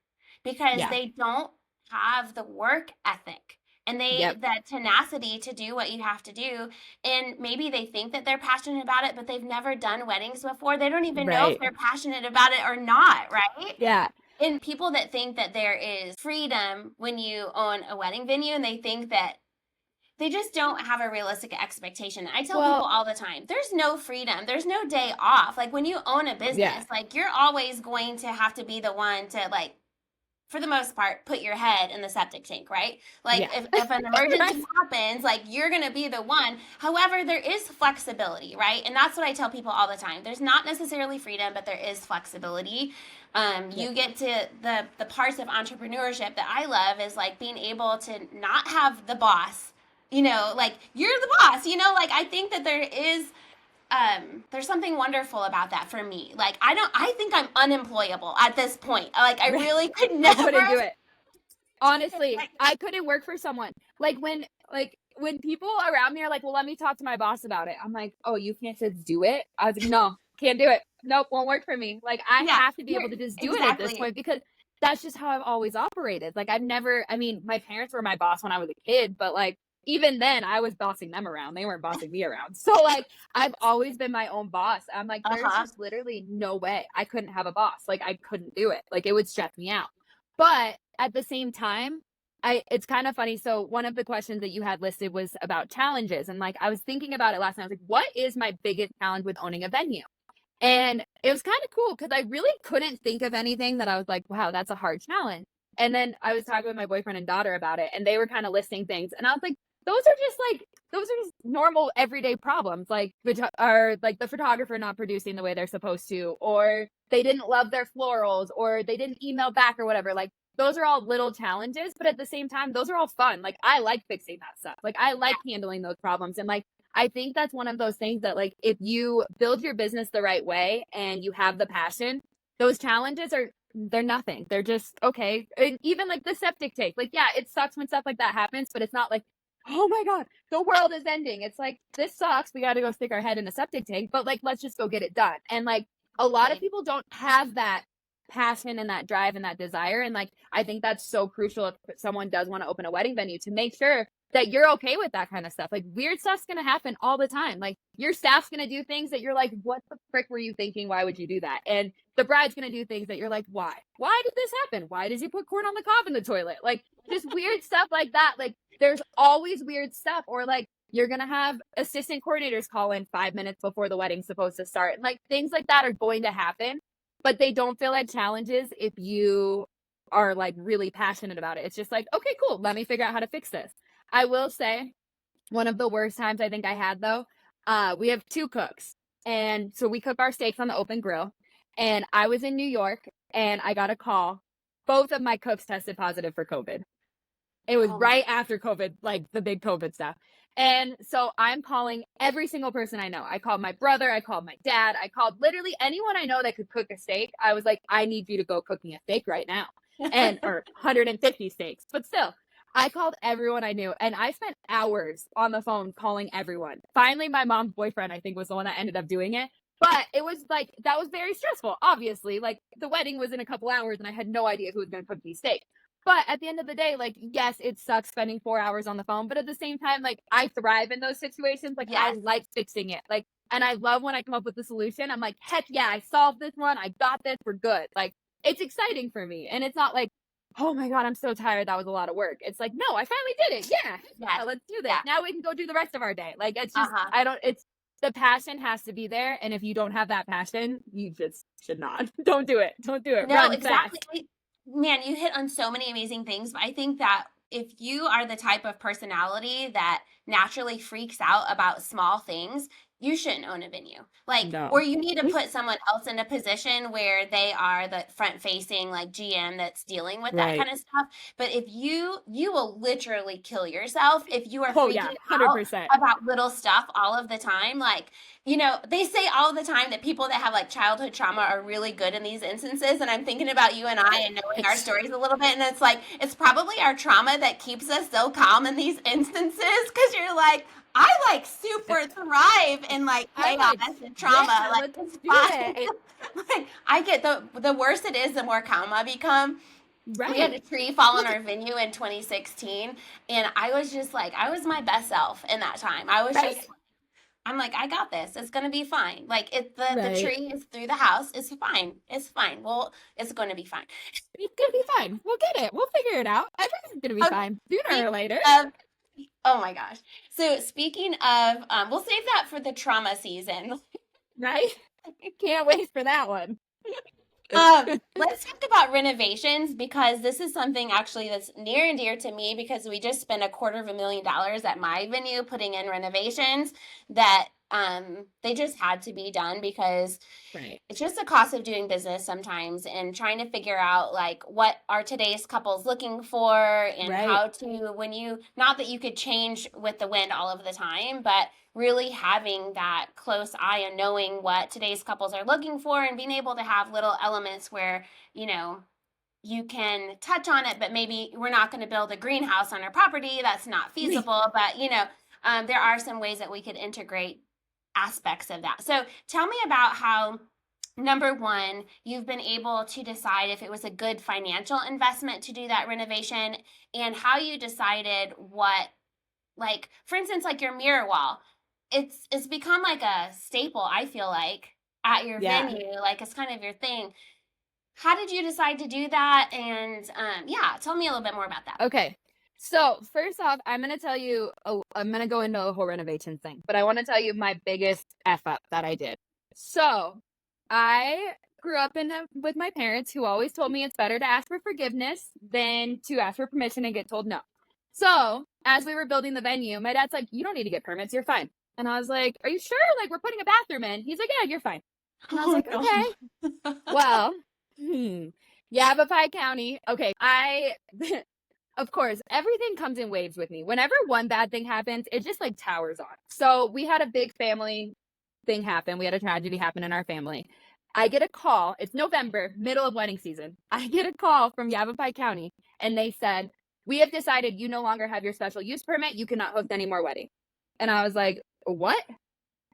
Speaker 1: because
Speaker 2: Yeah.
Speaker 1: they don't have the work ethic and
Speaker 2: Yep.
Speaker 1: that tenacity to do what you have to do. And maybe they think that they're passionate about it, but they've never done weddings before. They don't even know if
Speaker 2: Right.
Speaker 1: they're passionate about it or not, right?
Speaker 2: Yeah.
Speaker 1: And people that think that there is freedom when you own a wedding venue, and they think that they just don't have a realistic expectation. I tell people
Speaker 2: Well,
Speaker 1: all the time, there's no freedom. There's no day off. Like, when you own a
Speaker 2: yeah.
Speaker 1: business, like, you're always going to have to be the one to, like, for the most part, put your head in the septic tank, right? Like,
Speaker 2: Yeah.
Speaker 1: if an emergency
Speaker 2: Right.
Speaker 1: happens, like, you're going to be the one. However, there is flexibility, right? And that's what I tell people all the time. There's not necessarily freedom, but there is flexibility.
Speaker 2: Yep.
Speaker 1: You get to the parts of entrepreneurship that I love is like being able to not have the boss, like, you're the boss, like, I think that there's something wonderful about that for me. Like, I think I'm unemployable at this point. Like, I
Speaker 2: Right.
Speaker 1: really could
Speaker 2: I
Speaker 1: never.
Speaker 2: couldn't do it. Honestly,
Speaker 1: Like,
Speaker 2: I couldn't work for someone. Like when people around me are like, "Well, let me talk to my boss about it." I'm like, "Oh, you can't just do it?" I was like, "No, can't do it. Nope, won't work for me." Like I
Speaker 1: yeah,
Speaker 2: have to be
Speaker 1: you're
Speaker 2: able to just do it at this
Speaker 1: exactly.
Speaker 2: point because that's just how I've always operated. Like I've never I mean, my parents were my boss when I was a kid, but like even then I was bossing them around. They weren't bossing me around. So like I've always been my own boss. I'm like there's
Speaker 1: Uh-huh.
Speaker 2: just literally no way I couldn't have a boss. Like I couldn't do it. Like it would stress me out. But at the same time, it's kind of funny. So one of the questions that you had listed was about challenges. And like I was thinking about it last night. I was like, what is my biggest challenge with owning a venue? And it was kind of cool because I really couldn't think of anything that I was like, wow, that's a hard challenge. And then I was talking with my boyfriend and daughter about it, and they were kind of listing things. And I was like, those are just normal everyday problems, like which are like the photographer not producing the way they're supposed to, or they didn't love their florals, or they didn't email back or whatever. Like those are all little challenges, but at the same time, those are all fun. Like I like fixing that stuff. Like I like handling those problems. And like I think that's one of those things that like if you build your business the right way and you have the passion, those challenges are they're nothing. They're just okay. And even like the septic tank. Like yeah, it sucks when stuff like that happens, but it's not like, "Oh my god, the world is ending." It's like, "This sucks. We got to go stick our head in a septic tank, but like let's just go get it done." And like a lot of
Speaker 1: Exactly.
Speaker 2: people don't have that passion and that drive and that desire, and like I think that's so crucial if someone does want to open a wedding venue to make sure that you're okay with that kind of stuff. Like weird stuff's gonna happen all the time. Like your staff's gonna do things that you're like, what the frick were you thinking? Why would you do that? And the bride's gonna do things that you're like, why? Why did this happen? Why did you put corn on the cob in the toilet? Like just weird stuff like that. Like there's always weird stuff. Or like you're gonna have assistant coordinators call in 5 minutes before the wedding's supposed to start. And like things like that are going to happen, but they don't feel like challenges if you are like really passionate about it. It's just like, okay, cool. Let me figure out how to fix this. I will say one of the worst times I think I had though, we have two cooks. And so we cook our steaks on the open grill. And I was in New York and I got a call. Both of my cooks tested positive for COVID. It was
Speaker 1: Oh my.
Speaker 2: right after COVID, like the big COVID stuff. And so I'm calling every single person I know. I called my brother, I called my dad, I called literally anyone I know that could cook a steak. I was like, I need you to go cook me a steak right now. And or 150 steaks. But still, I called everyone I knew and I spent hours on the phone calling everyone. Finally, my mom's boyfriend, I think, was the one that ended up doing it. But it was like that was very stressful, obviously. Like the wedding was in a couple hours and I had no idea who was gonna cook these steaks. But at the end of the day, like, yes, it sucks spending 4 hours on the phone. But at the same time, like, I thrive in those situations. Like, I
Speaker 1: Yes.
Speaker 2: like fixing it. Like, and I love when I come up with a solution. I'm like, heck yeah, I solved this one. I got this. We're good. Like, it's exciting for me. And it's not like, oh my God, I'm so tired. That was a lot of work. It's like, no, I finally did it. Yeah.
Speaker 1: Yes.
Speaker 2: Yeah. Let's do this.
Speaker 1: Yeah.
Speaker 2: Now we can go do the rest of our day. Like, it's just,
Speaker 1: Uh-huh.
Speaker 2: I don't, it's, the passion has to be there. And if you don't have that passion, you just should not. Don't do it. Don't do it.
Speaker 1: No,
Speaker 2: Run fast.
Speaker 1: exactly. Man, you hit on so many amazing things, but I think that if you are the type of personality that naturally freaks out about small things, you shouldn't own a venue. Like, or
Speaker 2: No.
Speaker 1: you need to put someone else in a position where they are the front facing, like GM that's dealing with that
Speaker 2: Right.
Speaker 1: kind of stuff. But if you will literally kill yourself if you are
Speaker 2: Oh yeah,
Speaker 1: freaking out
Speaker 2: 100%.
Speaker 1: about little stuff all of the time. Like, they say all the time that people that have like childhood trauma are really good in these instances. And I'm thinking about you and I and knowing our stories a little bit. And it's like, it's probably our trauma that keeps us so calm in these instances because you're like, I like super thrive in like
Speaker 2: I'm
Speaker 1: chaos
Speaker 2: like,
Speaker 1: and trauma.
Speaker 2: yeah,
Speaker 1: Like
Speaker 2: let's
Speaker 1: it's
Speaker 2: do
Speaker 1: fine.
Speaker 2: it.
Speaker 1: Like I get the worse it is, the more calm I become. We had a
Speaker 2: Right.
Speaker 1: tree fall
Speaker 2: Well,
Speaker 1: in our venue in 2016, and I was just like, I was my best self in that time. I was
Speaker 2: right.
Speaker 1: just I'm like, I got this. It's gonna be fine. Like the
Speaker 2: Right.
Speaker 1: tree is through the house. It's fine. It's fine. Well, it's going to be fine.
Speaker 2: It's gonna be fine. We'll get it. We'll figure it out. Everything's gonna be
Speaker 1: Okay.
Speaker 2: fine sooner or
Speaker 1: Speaking
Speaker 2: later.
Speaker 1: of, oh my gosh. So speaking of, we'll save that for the trauma season.
Speaker 2: Right? Can't wait for that one.
Speaker 1: Let's talk about renovations because this is something actually that's near and dear to me because we just spent $250,000 at my venue putting in renovations that they just had to be done because
Speaker 2: Right.
Speaker 1: it's just the cost of doing business sometimes and trying to figure out like what are today's couples looking for and
Speaker 2: Right.
Speaker 1: how to when you not that you could change with the wind all of the time, but really having that close eye and knowing what today's couples are looking for and being able to have little elements where you can touch on it, but maybe we're not going to build a greenhouse on our property, that's not feasible, but there are some ways that we could integrate aspects of that. So tell me about how, number one, you've been able to decide if it was a good financial investment to do that renovation and how you decided what, like, for instance, like your mirror wall. It's become like a staple, I feel like, at your
Speaker 2: Yeah.
Speaker 1: venue. Like it's kind of your thing. How did you decide to do that? And yeah, tell me a little bit more about that.
Speaker 2: Okay. So first off, I'm gonna tell you. Oh, I'm gonna go into a whole renovation thing, but I want to tell you my biggest f up that I did. So I grew up with my parents who always told me it's better to ask for forgiveness than to ask for permission and get told no. So as we were building the venue, my dad's like, "You don't need to get permits. You're fine." And I was like, "Are you sure? Like we're putting a bathroom in." He's like, "Yeah, you're fine." And I was
Speaker 1: Oh
Speaker 2: like, "Okay."
Speaker 1: no.
Speaker 2: Well, Yavapai County. Okay, of course, everything comes in waves with me. Whenever one bad thing happens, it just like towers on. So we had a big family thing happen. We had a tragedy happen in our family. I get a call. It's November, middle of wedding season. I get a call from Yavapai County, and they said, "We have decided you no longer have your special use permit. You cannot host any more weddings." And I was like, "What?"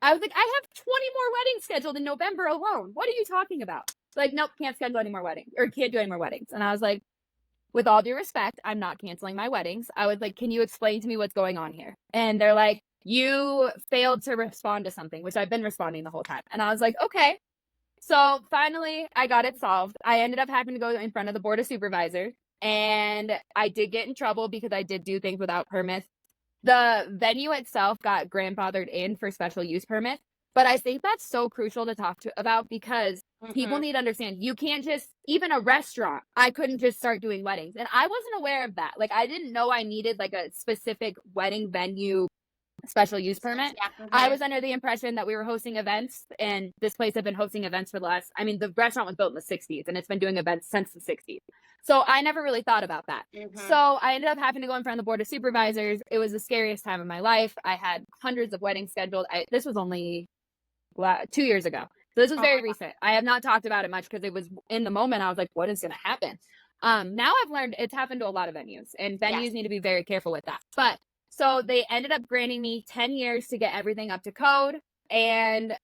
Speaker 2: I was like, "I have 20 more weddings scheduled in November alone. What are you talking about?" Like, "Nope, can't schedule any more weddings or can't do any more weddings." And I was like, "With all due respect, I'm not canceling my weddings." I was like, "Can you explain to me what's going on here?" And they're like, "You failed to respond to something," which I've been responding the whole time. And I was like, "Okay." So finally, I got it solved. I ended up having to go in front of the board of supervisors, and I did get in trouble because I did do things without permits. The venue itself got grandfathered in for special use permits, but I think that's so crucial to talk about because people
Speaker 1: Hmm.
Speaker 2: need to understand you can't just, even a restaurant, I couldn't just start doing weddings. And I wasn't aware of that. Like, I didn't know I needed like a specific wedding venue special use permit.
Speaker 1: Yeah.
Speaker 2: I
Speaker 1: Hmm.
Speaker 2: was under the impression that we were hosting events, and this place had been hosting events for the last, I mean, the restaurant was built in the 60s and it's been doing events since the 60s. So I never really thought about that.
Speaker 1: Hmm.
Speaker 2: So I ended up having to go in front of the board of supervisors. It was the scariest time of my life. I had hundreds of weddings scheduled. This was only 2 years ago. So this was
Speaker 1: Oh
Speaker 2: very
Speaker 1: my God.
Speaker 2: recent. I have not talked about it much because it was in the moment. I was like, what is going to happen? Now I've learned it's happened to a lot of venues, and
Speaker 1: Yes.
Speaker 2: venues need to be very careful with that. But so they ended up granting me 10 years to get everything up to code, and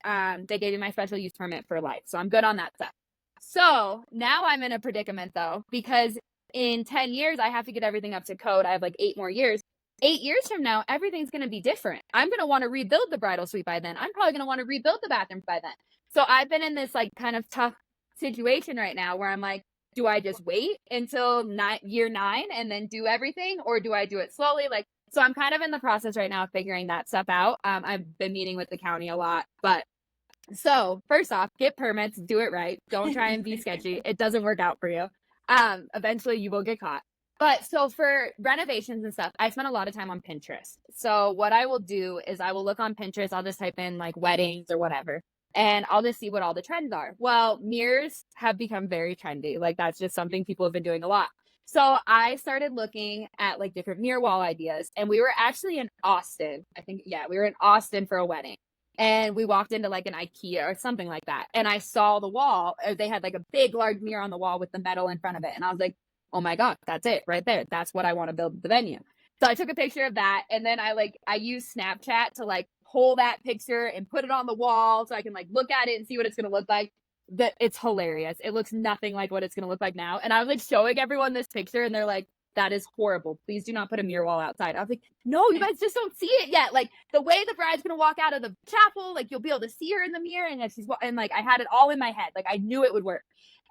Speaker 2: they gave me my special use permit for life. So I'm good on that stuff. So now I'm in a predicament though, because in 10 years, I have to get everything up to code. I have like 8 more years. 8 years from now, everything's going to be different. I'm going to want to rebuild the bridal suite by then. I'm probably going to want to rebuild the bathrooms by then. So I've been in this like kind of tough situation right now where I'm like, do I just wait until year 9 and then do everything, or do I do it slowly? Like, so I'm kind of in the process right now of figuring that stuff out. I've been meeting with the county a lot, but so first off, get permits, do it right. Don't try and be sketchy. It doesn't work out for you. Eventually you will get caught. But so for renovations and stuff, I spend a lot of time on Pinterest. So what I will do is I will look on Pinterest. I'll just type in like weddings or whatever, and I'll just see what all the trends are. Well, mirrors have become very trendy. Like that's just something people have been doing a lot. So I started looking at like different mirror wall ideas, and we were actually in Austin. I think, yeah, we were in Austin for a wedding. And we walked into like an IKEA or something like that. And I saw the wall. They had like a big, large mirror on the wall with the metal in front of it. And I was like, oh my God, that's it right there. That's what I want to build at the venue. So I took a picture of that, and then I use Snapchat to like pull that picture and put it on the wall so I can like look at it and see what it's gonna look like. That it's hilarious. It looks nothing like what it's gonna look like now. And I was like showing everyone this picture, and they're like, that is horrible. Please do not put a mirror wall outside. I was like, no, you guys just don't see it yet. Like the way the bride's gonna walk out of the chapel, like you'll be able to see her in the mirror, and and like I had it all in my head. Like I knew it would work.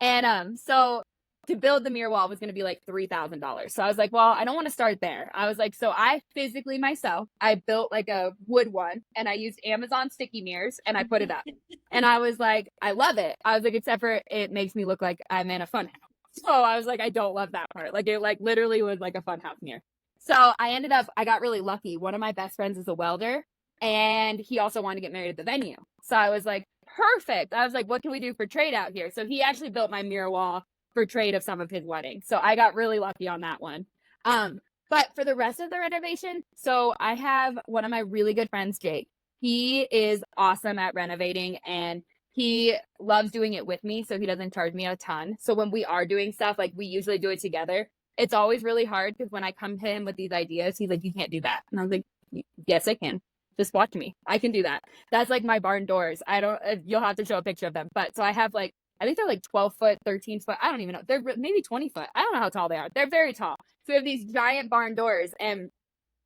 Speaker 2: And so to build the mirror wall was going to be like $3,000. So I was like, well, I don't want to start there. I was like, so I physically myself, I built like a wood one, and I used Amazon sticky mirrors, and I put it up. And I was like, I love it. I was like, except for it makes me look like I'm in a fun house. So I was like, I don't love that part. Like it like literally was like a fun house mirror. So I got really lucky. One of my best friends is a welder, and he also wanted to get married at the venue. So I was like, perfect. I was like, what can we do for trade out here? So he actually built my mirror wall for trade of some of his weddings. So I got really lucky on that one. But for the rest of the renovation, so I have one of my really good friends, Jake. He is awesome at renovating, and he loves doing it with me, so he doesn't charge me a ton. So when we are doing stuff, like we usually do it together. It's always really hard because when I come to him with these ideas, he's like, you can't do that. And I was like, yes, I can. Just watch me. I can do that. That's like my barn doors. I don't, you'll have to show a picture of them. But so I have like, I think they're like 12 foot, 13 foot. I don't even know. They're maybe 20 foot. I don't know how tall they are. They're very tall. So we have these giant barn doors, and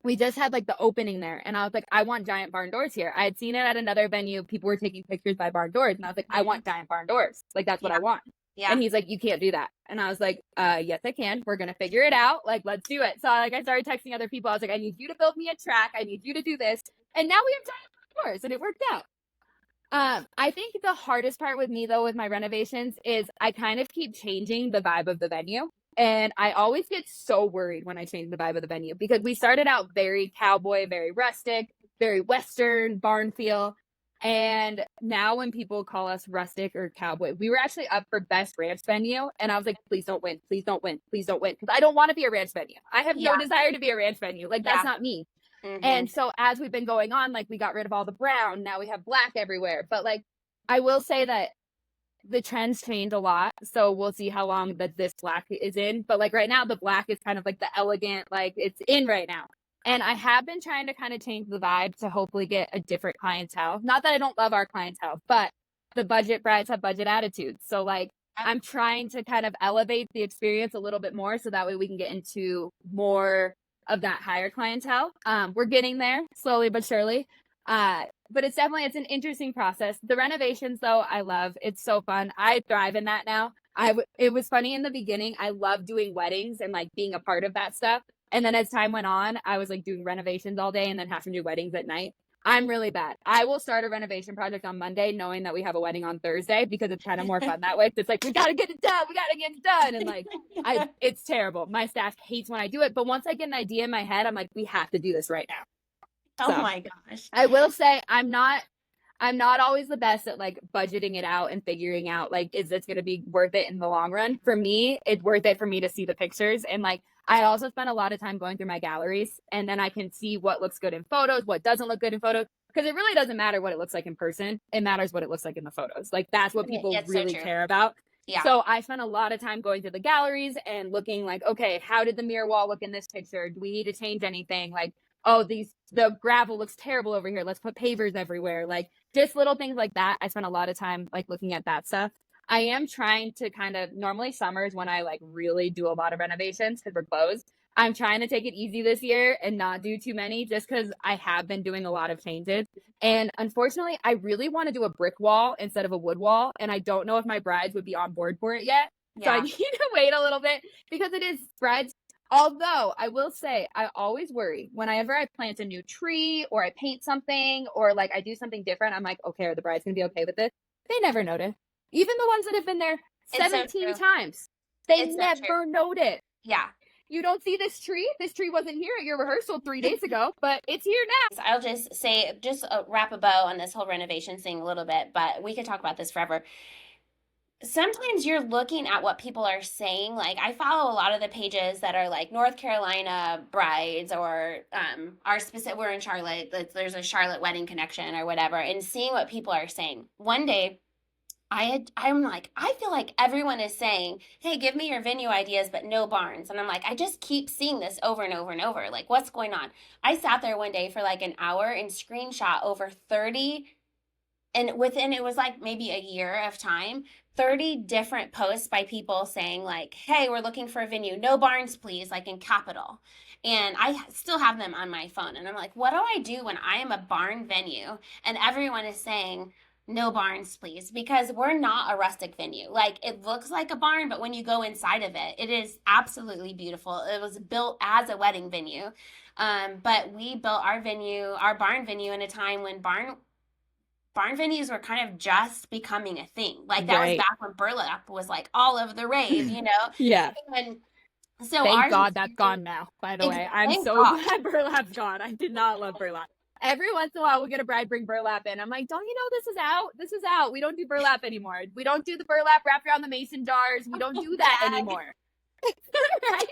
Speaker 2: we just had like the opening there. And I was like, I want giant barn doors here. I had seen it at another venue. People were taking pictures by barn doors. And I was like, I want giant barn doors. Like, that's what I want.
Speaker 1: Yeah.
Speaker 2: And he's like, you can't do that. And I was like, yes, I can. We're going to figure it out. Like, let's do it. So like I started texting other people. I was like, I need you to build me a track. I need you to do this. And now we have giant barn doors, and it worked out. I think the hardest part with me, though, with my renovations is I kind of keep changing the vibe of the venue. And I always get so worried when I change the vibe of the venue, because we started out very cowboy, very rustic, very Western, barn feel. And now when people call us rustic or cowboy, we were actually up for best ranch venue. And I was like, please don't win. Please don't win. Please don't win. Because I don't want to be a ranch venue. I have no desire to be a ranch venue. Like, that's not me. And so as we've been going on, like we got rid of all the brown. Now we have black everywhere. But like, I will say that the trends change a lot. So we'll see how long that this black is in. But like right now, the black is kind of like the elegant, like it's in right now. And I have been trying to kind of change the vibe to hopefully get a different clientele. Not that I don't love our clientele, but the budget brides have budget attitudes. So like, I'm trying to kind of elevate the experience a little bit more, so that way we can get into more of that higher clientele. We're getting there slowly but surely. But it's an interesting process. The renovations, though, I love. It's so fun. I thrive in that now. It was funny in the beginning. I love doing weddings and like being a part of that stuff. And then as time went on, I was like doing renovations all day and then having to do weddings at night. I'm really bad. I will start a renovation project on Monday knowing that we have a wedding on Thursday, because it's kind of more fun that way. It's like, we got to get it done. We got to get it done. And like, it's terrible. My staff hates when I do it. But once I get an idea in my head, I'm like, we have to do this right now.
Speaker 1: Oh my gosh.
Speaker 2: I will say I'm not always the best at like budgeting it out and figuring out like, is this going to be worth it in the long run? For me, it's worth it for me to see the pictures. And like, I also spend a lot of time going through my galleries, and then I can see what looks good in photos, what doesn't look good in photos, because it really doesn't matter what it looks like in person. It matters what it looks like in the photos. Like, that's what people really care about. Yeah. So I spent a lot of time going through the galleries and looking like, okay, how did the mirror wall look in this picture? Do we need to change anything? Like, oh, the gravel looks terrible over here. Let's put pavers everywhere. Like, just little things like that. I spent a lot of time like looking at that stuff. I am trying to kind of, normally summers when I like really do a lot of renovations because we're closed. I'm trying to take it easy this year and not do too many, just because I have been doing a lot of changes. And unfortunately, I really want to do a brick wall instead of a wood wall. And I don't know if my brides would be on board for it yet. Yeah. So I need to wait a little bit, because it is brides. Although I will say, I always worry whenever I plant a new tree or I paint something or like I do something different. I'm like, okay, are the brides going to be okay with this? They never notice. Even the ones that have been there 17 times, they never notice.
Speaker 1: Yeah.
Speaker 2: you don't see this tree? This tree wasn't here at your rehearsal 3 days ago, but it's here now.
Speaker 1: I'll just say, just wrap a bow on this whole renovation thing a little bit, but we could talk about this forever. Sometimes you're looking at what people are saying. Like, I follow a lot of the pages that are like North Carolina brides, or our specific, we're in Charlotte, there's a Charlotte wedding connection or whatever, and seeing what people are saying. One day I'm like, I feel like everyone is saying, hey, give me your venue ideas, but no barns. And I'm like, I just keep seeing this over and over and over. Like, what's going on? I sat there one day for like an hour and screenshot over 30, and within, it was like maybe a year of time, 30 different posts by people saying like, hey, we're looking for a venue, no barns please, like in capital. And I still have them on my phone, and I'm like, what do I do when I am a barn venue and everyone is saying no barns please? Because we're not a rustic venue. Like, it looks like a barn, but when you go inside of it, it is absolutely beautiful. It was built as a wedding venue. But we built our venue, our barn venue, in a time when barn venues were kind of just becoming a thing. Like, that was back when burlap was like all of the rave, you know?
Speaker 2: Yeah.
Speaker 1: And so
Speaker 2: Thank
Speaker 1: ours
Speaker 2: God that's gone now, by the way. I'm
Speaker 1: thank
Speaker 2: so
Speaker 1: God.
Speaker 2: glad burlap's gone. I did not love burlap. Every once in a while, we'll get a bride bring burlap in. I'm like, don't you know this is out? This is out. We don't do burlap anymore. We don't do the burlap wrapped around the mason jars. We don't do that anymore.
Speaker 1: Right?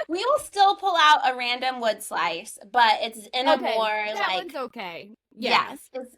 Speaker 1: We will still pull out a random wood slice, but it's in a more
Speaker 2: that
Speaker 1: like,
Speaker 2: one's okay.
Speaker 1: yes, it's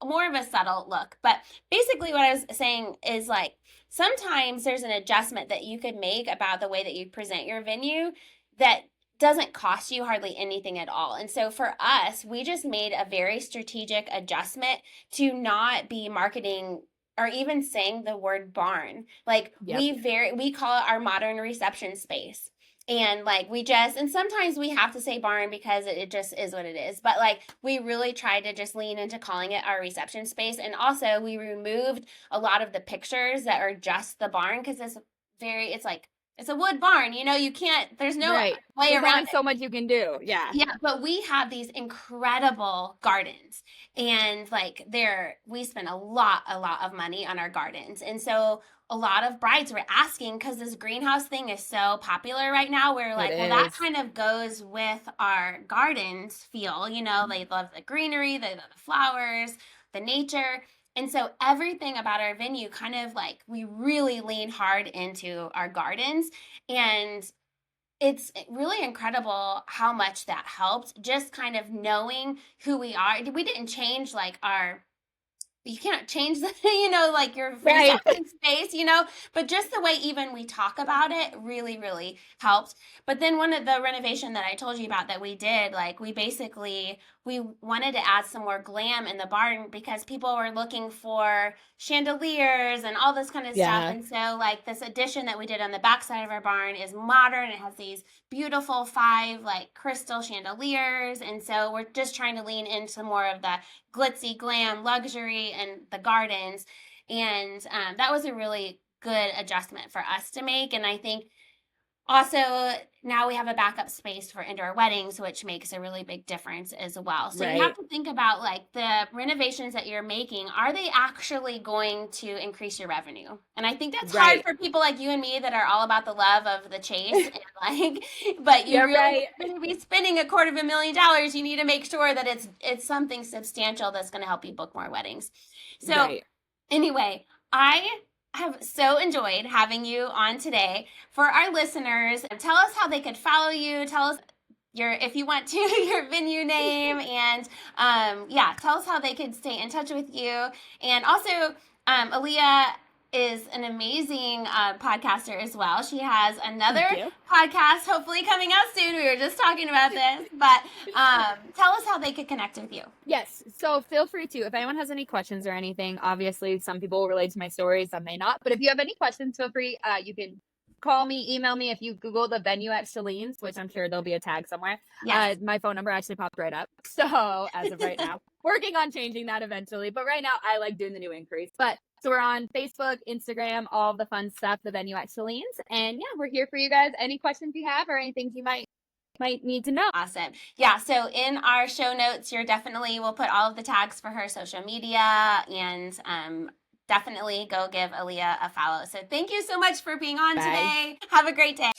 Speaker 1: more of a subtle look. But basically what I was saying is like, sometimes there's an adjustment that you could make about the way that you present your venue that doesn't cost you hardly anything at all. And so for us, we just made a very strategic adjustment to not be marketing or even saying the word barn. Like, we call it our modern reception space. And like, and sometimes we have to say barn because it just is what it is. But like, we really tried to just lean into calling it our reception space. And also, we removed a lot of the pictures that are just the barn, because it's like, it's a wood barn, you can't, there's no way
Speaker 2: There's
Speaker 1: around
Speaker 2: only
Speaker 1: it.
Speaker 2: so much you can do. Yeah.
Speaker 1: Yeah, but we have these incredible gardens, and like, we spend a lot of money on our gardens. And so a lot of brides were asking, because this greenhouse thing is so popular right now, we're like, well, that kind of goes with our gardens feel, they love the greenery, they love the flowers, the nature. And so everything about our venue kind of like, we really lean hard into our gardens. And it's really incredible how much that helped, just kind of knowing who we are. We didn't change like you can't change the, like your reception space, but just the way even we talk about it really, really helped. But then one of the renovation that I told you about that we did, like, we wanted to add some more glam in the barn, because people were looking for chandeliers and all this kind of stuff. And so like, this addition that we did on the backside of our barn is modern. It has these beautiful 5 like crystal chandeliers. And so we're just trying to lean into more of the glitzy glam luxury and the gardens. And that was a really good adjustment for us to make. And I think also now we have a backup space for indoor weddings, which makes a really big difference as well. So you have to think about like, the renovations that you're making, are they actually going to increase your revenue? And I think that's hard for people like you and me that are all about the love of the chase. And like, but you really going to be spending $250,000. You need to make sure that it's something substantial that's going to help you book more weddings. So anyway, I have so enjoyed having you on today. For our listeners, tell us how they could follow you. Tell us if you want to, your venue name, and tell us how they could stay in touch with you. And also, Aleah is an amazing podcaster as well. She has another podcast hopefully coming out soon. We were just talking about this, but tell us how they could connect with you.
Speaker 2: Yes. So feel free to, if anyone has any questions or anything, obviously some people will relate to my stories, some may not, but if you have any questions, feel free. You can call me, email me. If you Google the venue at Chilleens, which I'm sure there'll be a tag somewhere. My phone number actually popped right up. So as of right now, working on changing that eventually. But right now I like doing the new inquiries. So we're on Facebook, Instagram, all the fun stuff, the venue at Chilleens. And yeah, we're here for you guys. Any questions you have or anything you might need to know.
Speaker 1: Awesome. Yeah. So in our show notes, we'll put all of the tags for her social media, and definitely go give Aleah a follow. So thank you so much for being on today. Have a great day.